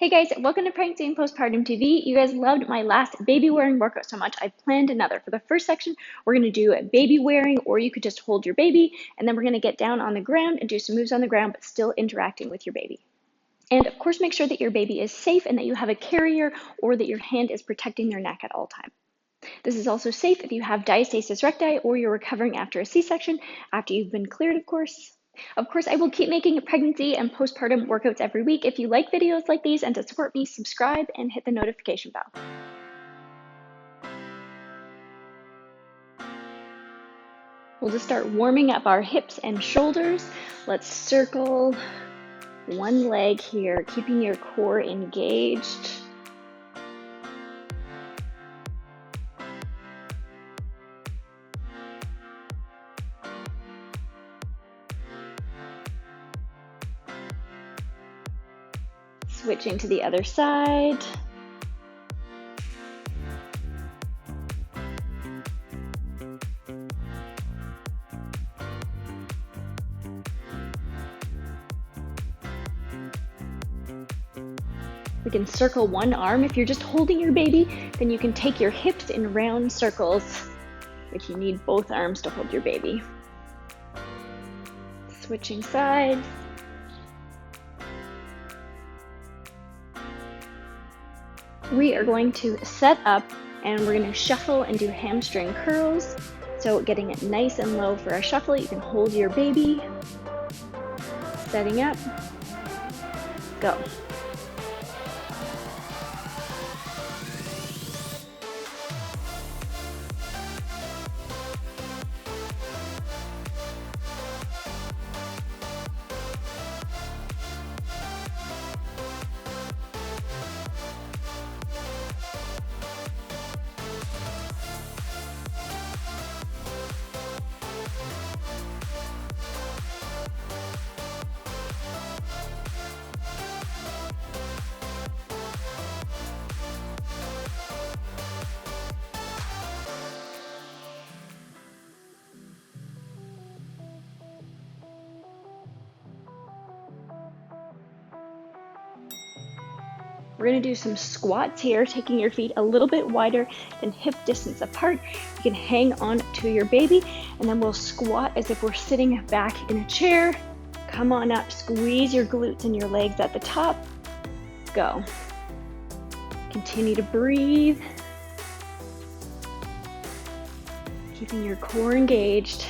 Hey guys, welcome to Pranks and Postpartum TV. You guys loved my last baby wearing workout so much, I planned another. For the first section, we're going to do baby wearing, or you could just hold your baby, and then we're going to get down on the ground and do some moves on the ground, but still interacting with your baby. And of course, make sure that your baby is safe and that you have a carrier or that your hand is protecting their neck at all times. This is also safe if you have diastasis recti or you're recovering after a C-section, after you've been cleared, of course. Of course, I will keep making pregnancy and postpartum workouts every week. If you like videos like these and to support me, subscribe and hit the notification bell. We'll just start warming up our hips and shoulders. Let's circle one leg here, keeping your core engaged. Switching to the other side. We can circle one arm. If you're just holding your baby, then you can take your hips in round circles if you need both arms to hold your baby. Switching sides. We are going to set up and we're going to shuffle and do hamstring curls. So getting it nice and low for a shuffle, you can hold your baby. Setting up. Go. We're going to do some squats here, taking your feet a little bit wider than hip distance apart. You can hang on to your baby, and then we'll squat as if we're sitting back in a chair. Come on up, squeeze your glutes and your legs at the top. Go. Continue to breathe. Keeping your core engaged.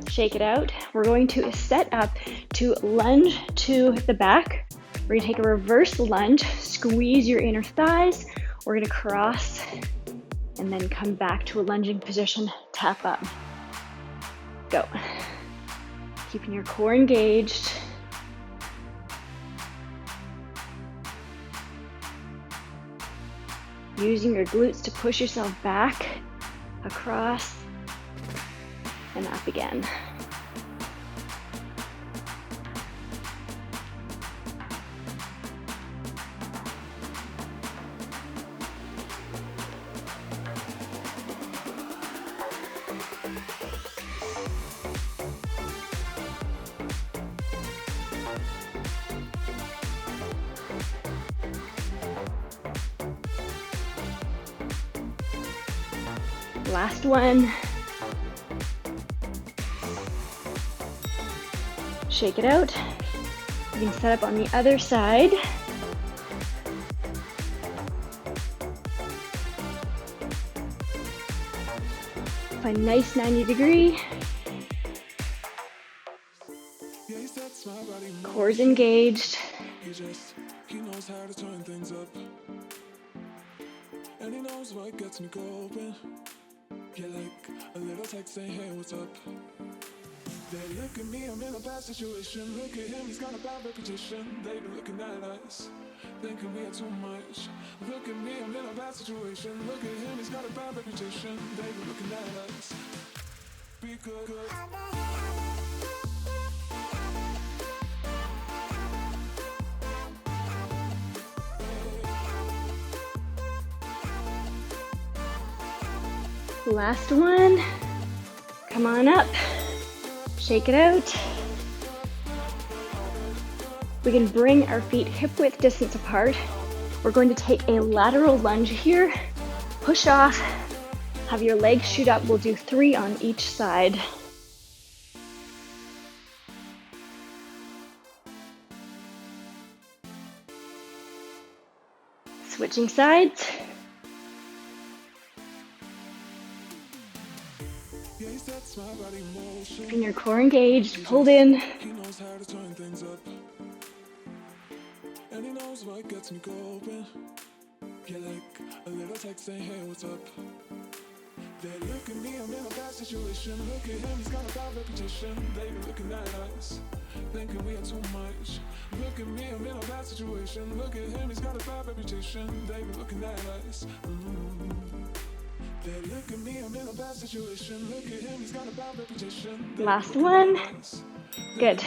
Shake it out. We're going to set up to lunge to the back. We're going to take a reverse lunge, squeeze your inner thighs. We're going to cross and then come back to a lunging position, tap up. Go. Keeping your core engaged. Using your glutes to push yourself back, across, and up again. Last one. Shake it out. You can set up on the other side. Find a nice 90-degree. Core's engaged. He knows how to turn things up. And he knows what gets me going. Get like a little text saying, hey, what's up? They look at me, I'm in a bad situation. Look at him, he's got a bad reputation. They be looking at us, thinking we are too much. Look at me, I'm in a bad situation. Look at him, he's got a bad reputation. They be looking at us. Be good. Last one. Come on up. Shake it out. We can bring our feet hip width distance apart. We're going to take a lateral lunge here. Push off. Have your legs shoot up. We'll do 3 on each side. Switching sides. Keeping your core engaged, pulled in. He knows how to turn things up. And he knows what gets me going. Get like a little text saying, hey, what's up? They look at me, I'm in a bad situation. Look at him, he's got a bad reputation. They be looking at us, thinking we are too much. Look at me, I'm in a bad situation. Look at him, he's got a bad reputation. They be looking at us. They look at me, I'm in a bad situation. Look at him, he's got a bad reputation. Last one. Good.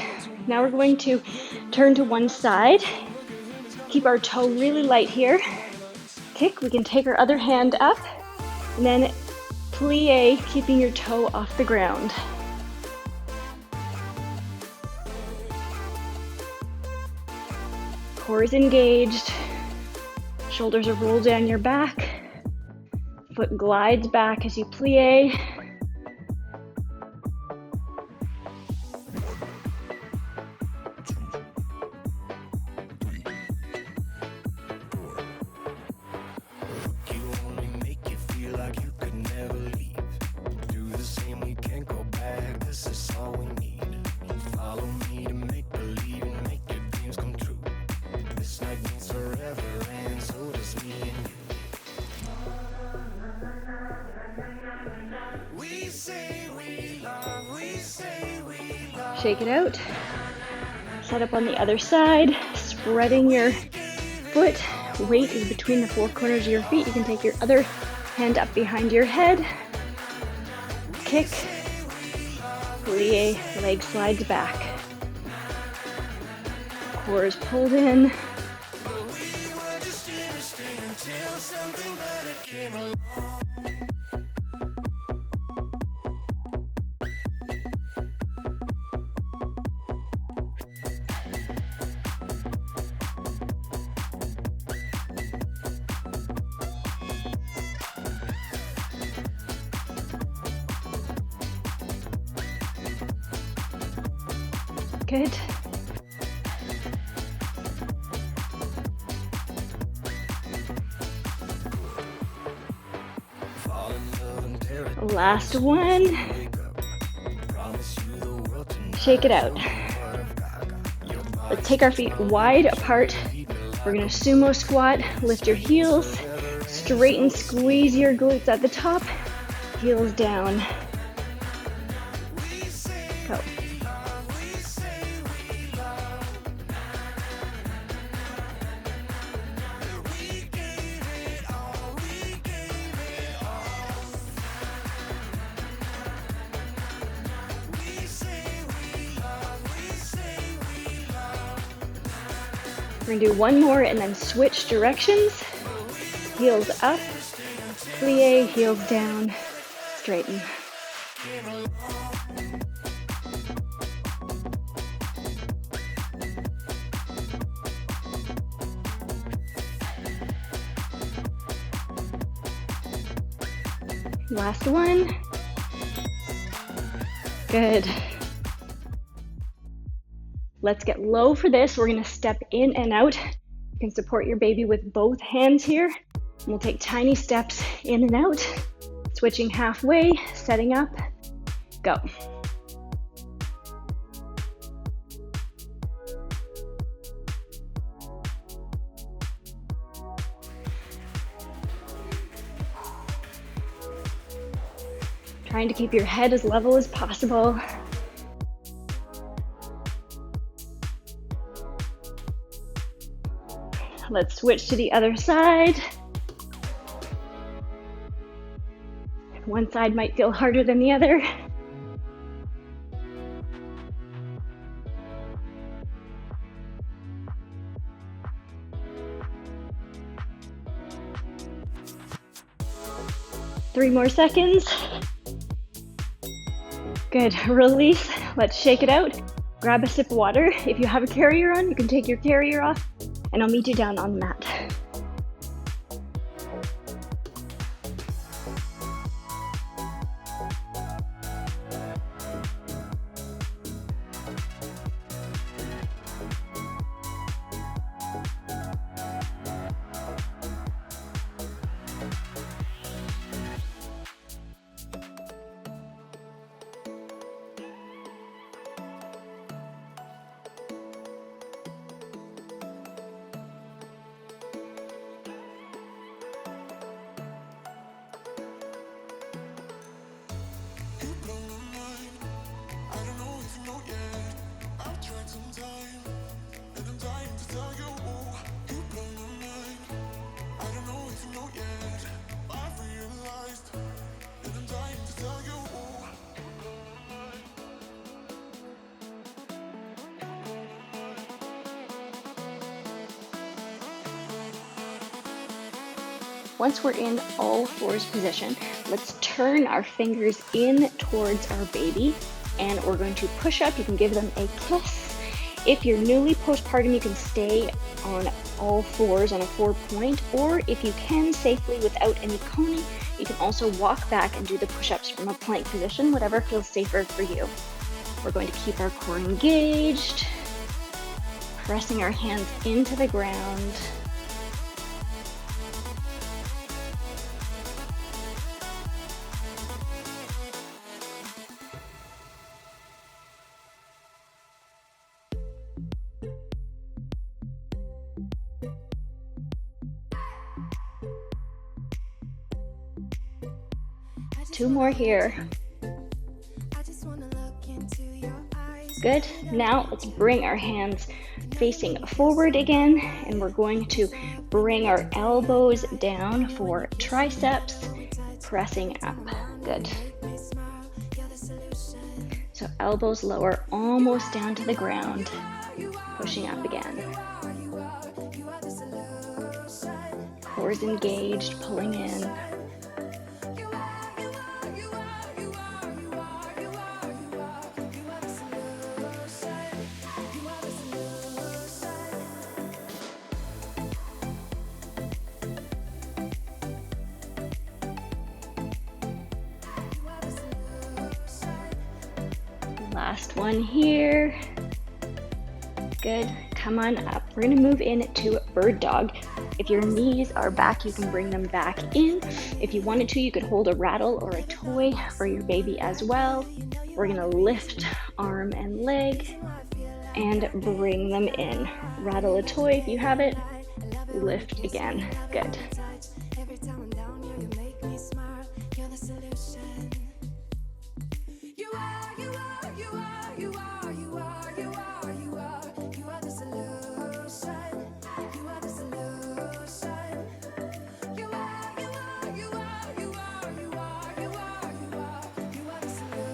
Now we're going to turn to one side. Keep our toe really light here. Kick. We can take our other hand up and then plie, keeping your toe off the ground. Core is engaged. Shoulders are rolled down your back. Foot glides back as you plie. Shake it out. Set up on the other side, spreading your foot. Weight is between the 4 corners of your feet. You can take your other hand up behind your head. Kick. Plie, leg slides back. Core is pulled in. Good. Last one. Shake it out. Let's take our feet wide apart. We're going to sumo squat. Lift your heels. Straighten, squeeze your glutes at the top. Heels down. Go. We're gonna do one more and then switch directions. Heels up, plie, heels down, straighten. Last one. Good. Let's get low for this. We're gonna step in and out. You can support your baby with both hands here. And we'll take tiny steps in and out. Switching halfway, setting up, go. Trying to keep your head as level as possible. Let's switch to the other side. One side might feel harder than the other. Three more seconds. Good, release. Let's shake it out. Grab a sip of water. If you have a carrier on, you can take your carrier off, and I'll meet you down on the mat. Once we're in all fours position, let's turn our fingers in towards our baby, and we're going to push up. You can give them a kiss. If you're newly postpartum, you can stay on all fours on a 4-point, or if you can safely without any coning, you can also walk back and do the push-ups from a plank position, whatever feels safer for you. We're going to keep our core engaged, pressing our hands into the ground. Two more here. Good. Now let's bring our hands facing forward again, and we're going to bring our elbows down for triceps, pressing up. Good. So elbows lower, almost down to the ground, pushing up again. Core's engaged, pulling in. Last one here. Good. Come on up. We're going to move into bird dog. If your knees are back, you can bring them back in. If you wanted to, you could hold a rattle or a toy for your baby as well. We're going to lift arm and leg and bring them in. Rattle a toy if you have it. Lift again. Good.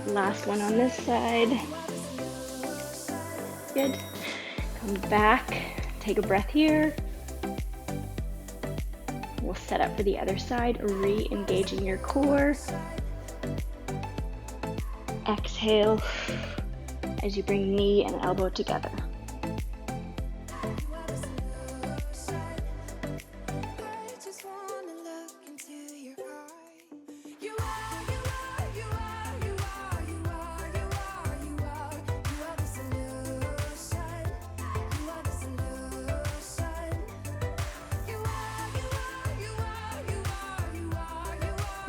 Last one on this side. Good. Come back, take a breath here. We'll set up for the other side, re-engaging your core. Exhale as you bring knee and elbow together.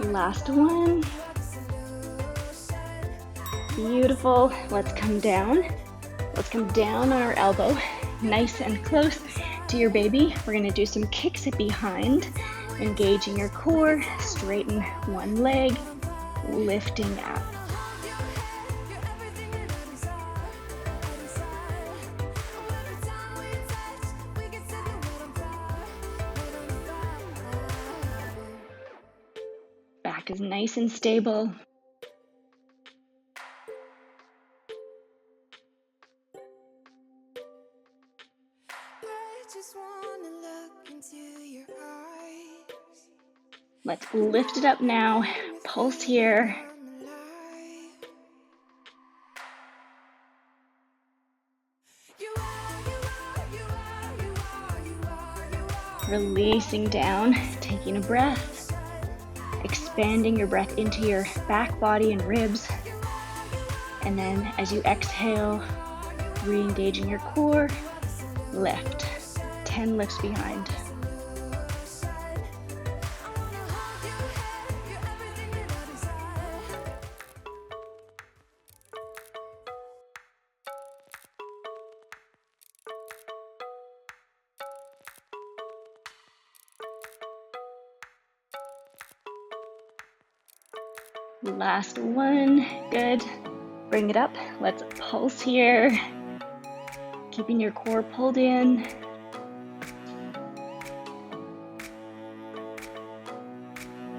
Last one. Beautiful. Let's come down. Let's come down on our elbow, nice and close to your baby. We're going to do some kicks behind, engaging your core. Straighten one leg, lifting up. Back is nice and stable. Let's lift it up now. Pulse here. Releasing down, taking a breath, expanding your breath into your back body and ribs. And then as you exhale, re-engaging your core, lift. 10 lifts behind. Last one, good. Bring it up, let's pulse here. Keeping your core pulled in.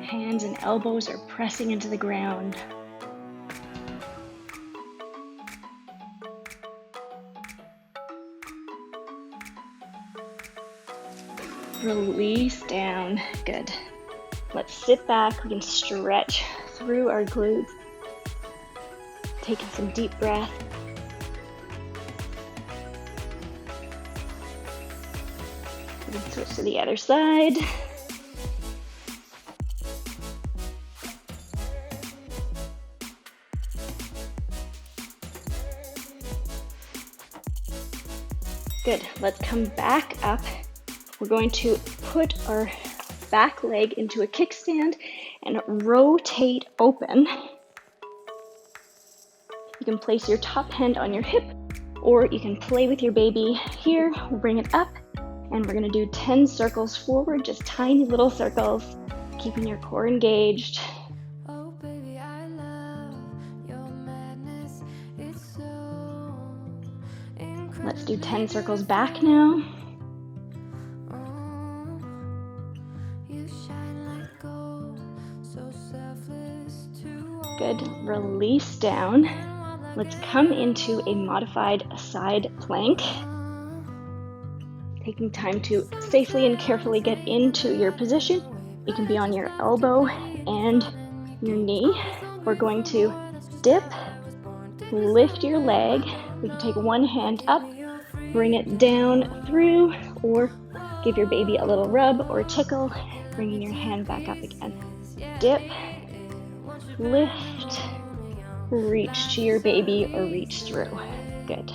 Hands and elbows are pressing into the ground. Release down, good. Let's sit back, we can stretch through our glutes. Taking some deep breath. We can switch to the other side. Good, let's come back up. We're going to put our back leg into a kickstand and rotate open. You can place your top hand on your hip, or you can play with your baby here. We'll bring it up, and we're gonna do 10 circles forward, just tiny little circles, keeping your core engaged. Oh, baby, I love your madness. It's so incredible. Let's do 10 circles back now. Good, release down. Let's come into a modified side plank. Taking time to safely and carefully get into your position. You can be on your elbow and your knee. We're going to dip, lift your leg. We can take one hand up, bring it down through, or give your baby a little rub or tickle, bringing your hand back up again. Dip, lift, reach to your baby or reach through. Good.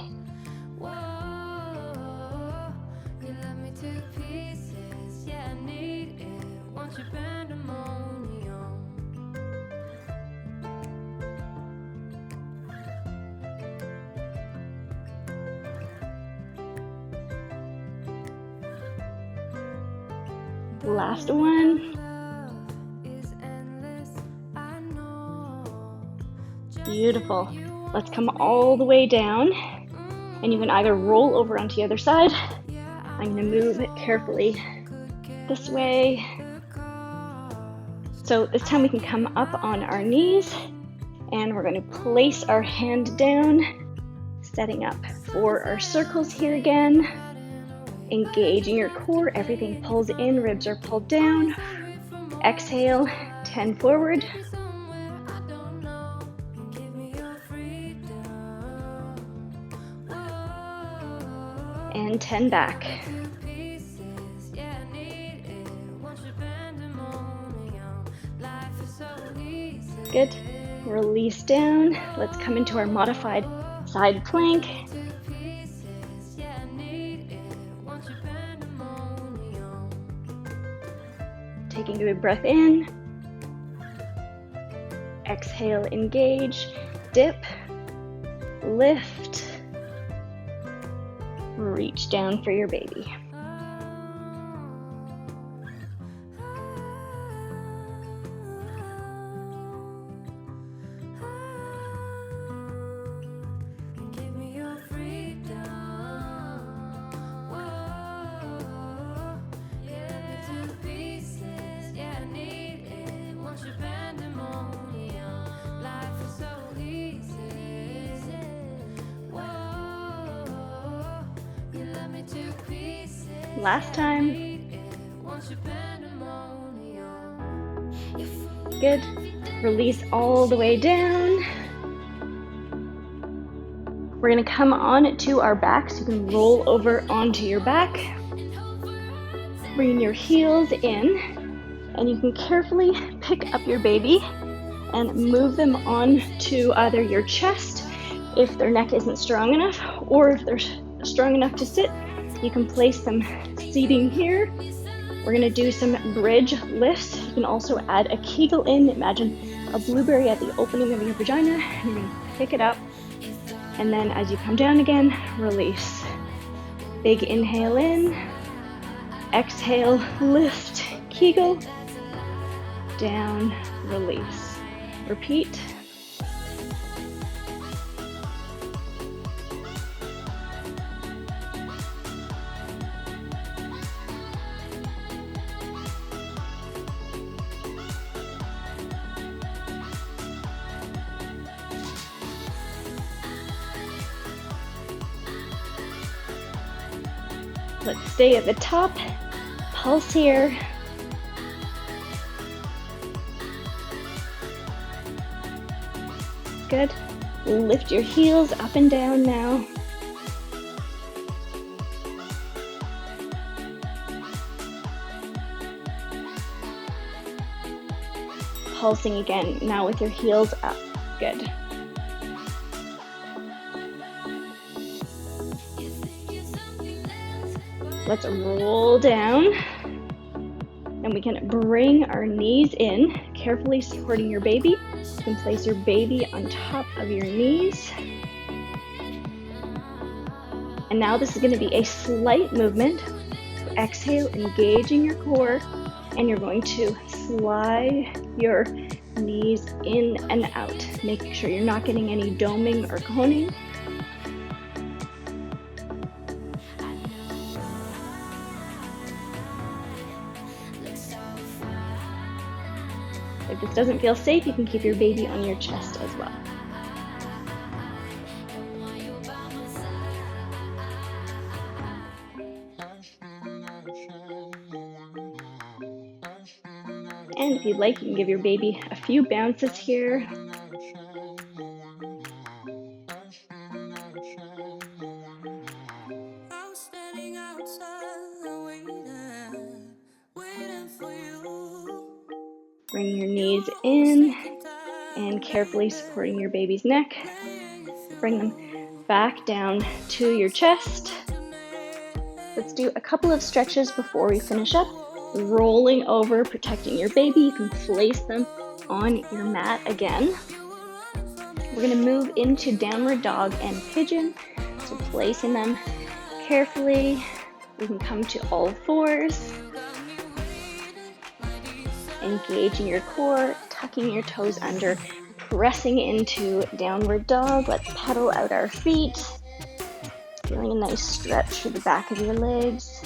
Last one. Beautiful. Let's come all the way down, and you can either roll over onto the other side. I'm going to move it carefully this way. So this time we can come up on our knees, and we're going to place our hand down, setting up for our circles here again. Engaging your core, everything pulls in, ribs are pulled down. Exhale, 10 forward. And 10 back. Good. Release down. Let's come into our modified side plank. Taking a good breath in. Exhale, engage, dip, lift, reach down for your baby. last time. Good. Release all the way down. We're gonna come on to our back, so you can roll over onto your back. Bring your heels in, and you can carefully pick up your baby and move them on to either your chest if their neck isn't strong enough, or if they're strong enough to sit, you can place them seating here. We're gonna do some bridge lifts. You can also add a Kegel in. Imagine a blueberry at the opening of your vagina, and you're gonna pick it up. And then as you come down again, release. Big inhale in, exhale, lift, Kegel, down, release. Repeat. Let's stay at the top. Pulse here. Good. Lift your heels up and down now. Pulsing again, now with your heels up. Good. Let's roll down, and we can bring our knees in, carefully supporting your baby. You can place your baby on top of your knees. And now this is going to be a slight movement. So exhale, engaging your core, and you're going to slide your knees in and out, making sure you're not getting any doming or coning. If this doesn't feel safe, you can keep your baby on your chest as well. And if you'd like, you can give your baby a few bounces here. Bring your knees in and carefully supporting your baby's neck. Bring them back down to your chest. Let's do a couple of stretches before we finish up. Rolling over, protecting your baby. You can place them on your mat again. We're going to move into downward dog and pigeon. So placing them carefully. We can come to all fours. Engaging your core, tucking your toes under, pressing into downward dog. Let's pedal out our feet. Feeling a nice stretch through the back of your legs.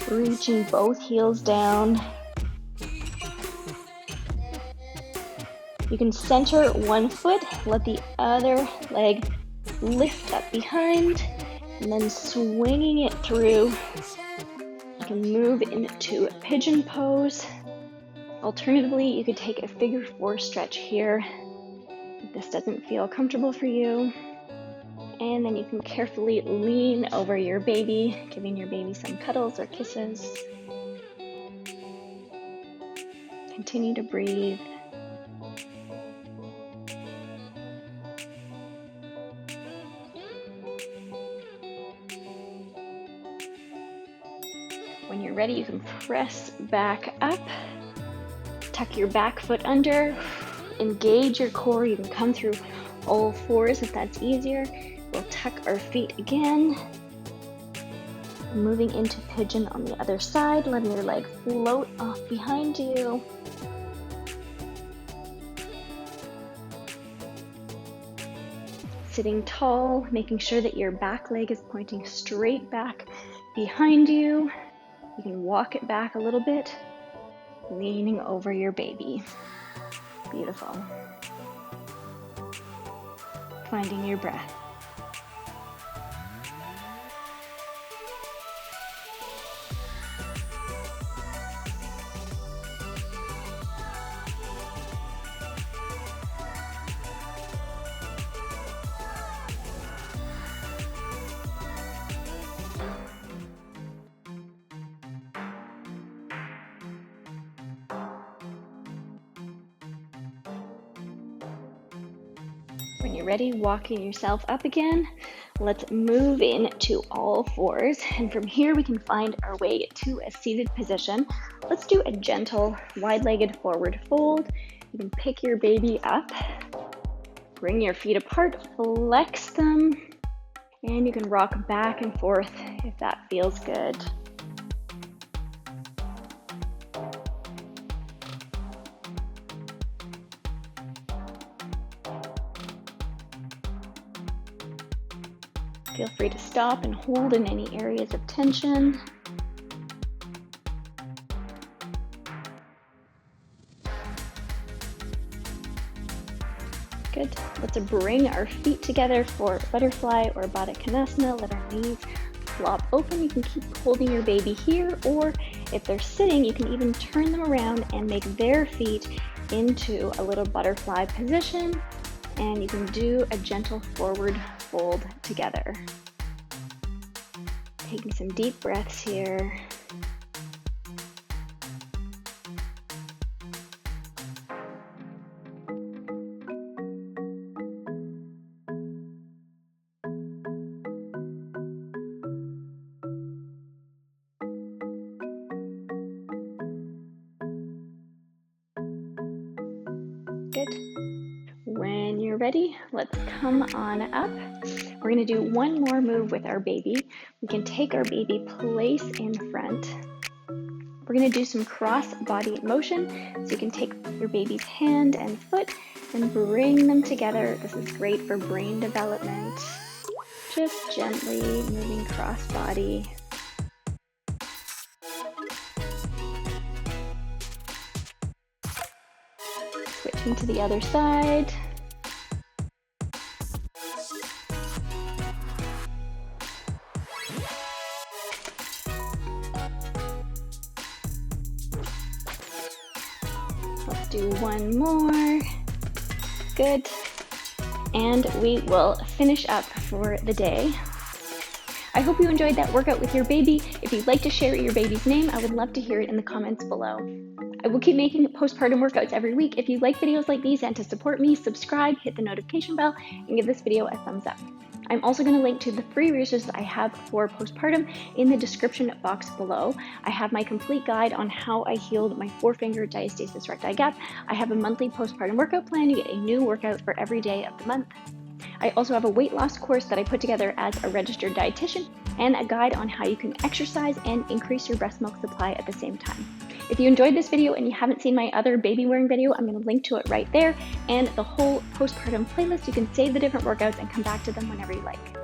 Reaching both heels down. You can center one foot, let the other leg lift up behind, and then swinging it through. You can move into a pigeon pose. Alternatively, you could take a figure four stretch here if this doesn't feel comfortable for you. And then you can carefully lean over your baby, giving your baby some cuddles or kisses. Continue to breathe. When you're ready, you can press back up. Tuck your back foot under. Engage your core. You can come through all fours if that's easier. We'll tuck our feet again. Moving into pigeon on the other side, letting your leg float off behind you. Sitting tall, making sure that your back leg is pointing straight back behind you. You can walk it back a little bit, leaning over your baby. Beautiful. Finding your breath. When you're ready, walking yourself up again. Let's move into all fours, and from here we can find our way to a seated position. Let's do a gentle wide-legged forward fold. You can pick your baby up, bring your feet apart, flex them, and you can rock back and forth if that feels good. Feel free to stop and hold in any areas of tension. Good. Let's bring our feet together for butterfly or Baddha Konasana. Let our knees flop open. You can keep holding your baby here, or if they're sitting, you can even turn them around and make their feet into a little butterfly position. And you can do a gentle forward fold together. Taking some deep breaths here. Good. When you're ready, let's come on up. We're going to do one more move with our baby. We can take our baby place in front. We're going to do some cross body motion. So you can take your baby's hand and foot and bring them together. This is great for brain development. Just gently moving cross body. Switching to the other side. Let's do one more. Good. And we will finish up for the day. I hope you enjoyed that workout with your baby. If you'd like to share your baby's name, I would love to hear it in the comments below. I will keep making postpartum workouts every week. If you like videos like these and to support me, subscribe, hit the notification bell, and give this video a thumbs up. I'm also going to link to the free resources I have for postpartum in the description box below. I have my complete guide on how I healed my forefinger diastasis recti gap. I have a monthly postpartum workout plan. You get a new workout for every day of the month. I also have a weight loss course that I put together as a registered dietitian and a guide on how you can exercise and increase your breast milk supply at the same time. If you enjoyed this video and you haven't seen my other baby wearing video, I'm going to link to it right there, and the whole postpartum playlist. You can save the different workouts and come back to them whenever you like.